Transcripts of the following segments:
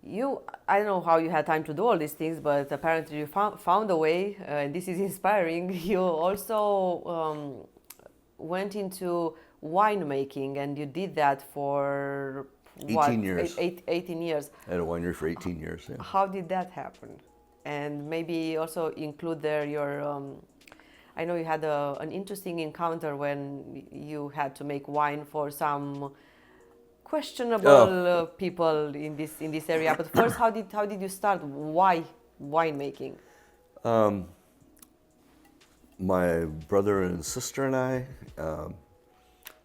I don't know how you had time to do all these things, but apparently you found a way, and this is inspiring. You also went into winemaking, and you did that for 18 years. 18 years. I had a winery for 18 years, yeah. How did that happen? And maybe also include there your. I know you had an interesting encounter when you had to make wine for some questionable Oh, people in this area. But first, how did you start? Why winemaking? um, my brother and sister and I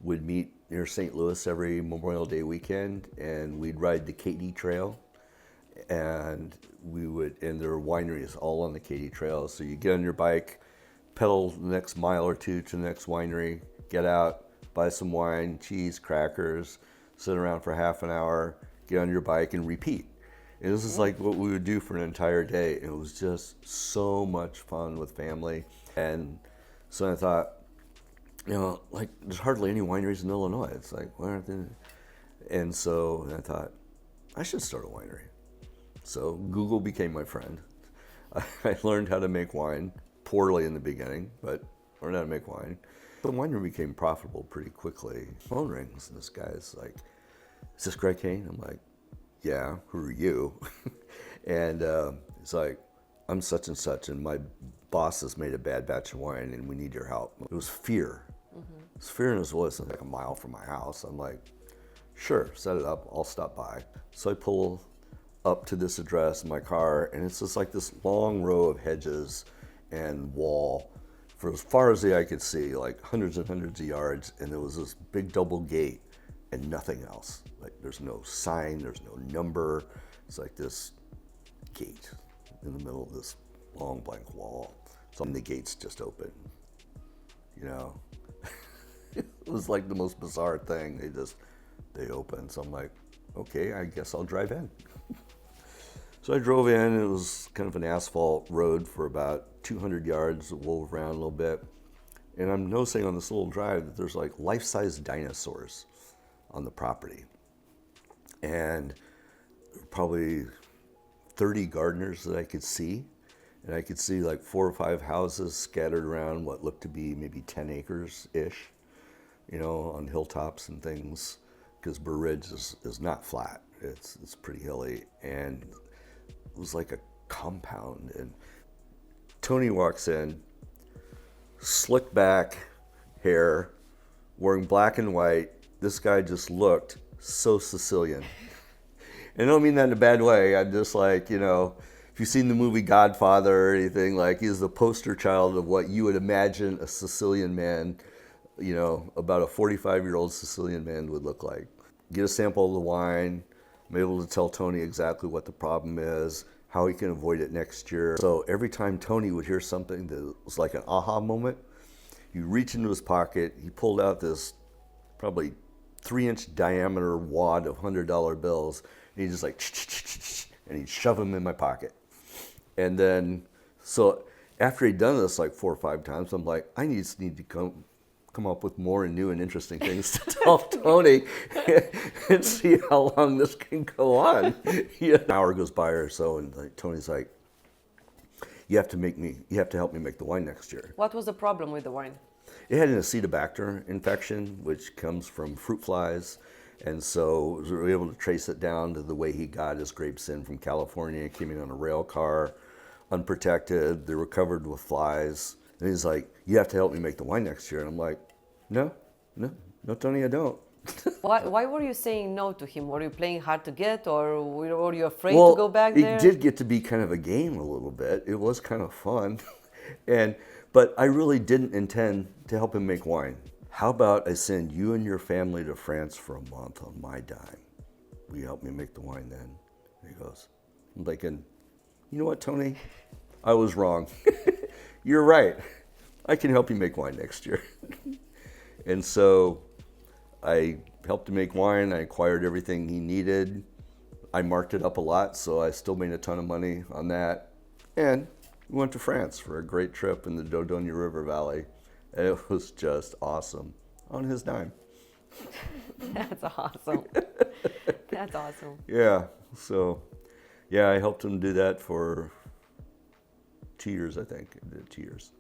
would meet near St. Louis every Memorial Day weekend, and we'd ride the Katy Trail. And there are wineries all on the Katy Trail. So you get on your bike, pedal the next mile or two to the next winery, get out, buy some wine, cheese, crackers, sit around for half an hour, get on your bike, and repeat. And this is like what we would do for an entire day. It was just so much fun with family. And so I thought, like there's hardly any wineries in Illinois. It's like, why aren't there? And so I thought, I should start a winery. So Google became my friend. I learned how to make wine, poorly in the beginning, but learned how to make wine. The winery became profitable pretty quickly. Phone rings, and this guy's like, is this Gregg Kane? I'm like, yeah, who are you? And it's like, I'm such and such, and my boss has made a bad batch of wine, and we need your help. It was fear. It was fear in his voice, like a mile from my house. I'm like, sure, set it up, I'll stop by. So I pull up to this address in my car, and it's just like this long row of hedges and wall for as far as the eye could see, like hundreds and hundreds of yards, and there was this big double gate and nothing else. Like there's no sign, there's no number. It's like this gate in the middle of this long blank wall. So the gates just open, It was like the most bizarre thing. They opened. So I'm like, okay, I guess I'll drive in. So I drove in. It was kind of an asphalt road for about 200 yards. Wove around a little bit. And I'm noticing on this little drive that there's like life-size dinosaurs on the property. And probably 30 gardeners that I could see. And I could see like 4 or 5 houses scattered around what looked to be maybe 10 acres-ish, on hilltops and things, because Burr Ridge is not flat. It's pretty hilly. And it was like a compound. And Tony walks in, slicked back hair, wearing black and white. This guy just looked so Sicilian. And I don't mean that in a bad way. I'm just like, if you've seen the movie Godfather or anything, like he's the poster child of what you would imagine a Sicilian man, about a 45-year-old Sicilian man would look like. Get a sample of the wine. I'm able to tell Tony exactly what the problem is, how he can avoid it next year. So every time Tony would hear something that was like an aha moment, he'd reach into his pocket, he pulled out this probably 3-inch diameter wad of $100 bills, and he'd just like, and he'd shove them in my pocket. And then, so after he'd done this like 4 or 5 times, I'm like, I just need to come up with more and new and interesting things to tell Tony and see how long this can go on. An hour goes by or so, and like, Tony's like, you have to help me make the wine next year. What was the problem with the wine? It had an Acetobacter infection, which comes from fruit flies. And so we were able to trace it down to the way he got his grapes in from California. He came in on a rail car, unprotected. They were covered with flies. And he's like, you have to help me make the wine next year. And I'm like, no, Tony, I don't. Why were you saying no to him? Were you playing hard to get, or were you afraid to go back there? It did get to be kind of a game a little bit. It was kind of fun. But I really didn't intend to help him make wine. How about I send you and your family to France for a month on my dime? Will you help me make the wine then? And he goes, I'm thinking, you know what, Tony? I was wrong. You're right. I can help you make wine next year. And so I helped him make wine. I acquired everything he needed. I marked it up a lot, so I still made a ton of money on that. And we went to France for a great trip in the Dordogne River Valley. And it was just awesome on his dime. That's awesome. That's awesome. Yeah. So Yeah, I helped him do that for 2 years, I think. I did 2 years.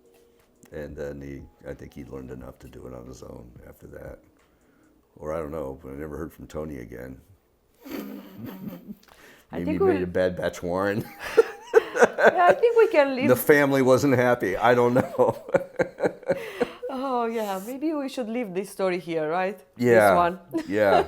And then I think he learned enough to do it on his own after that. Or I don't know, but I never heard from Tony again. Maybe he made a bad batch wine. Yeah, I think we can leave. The family wasn't happy. I don't know. Oh yeah, maybe we should leave this story here, right? Yeah. This one. Yeah.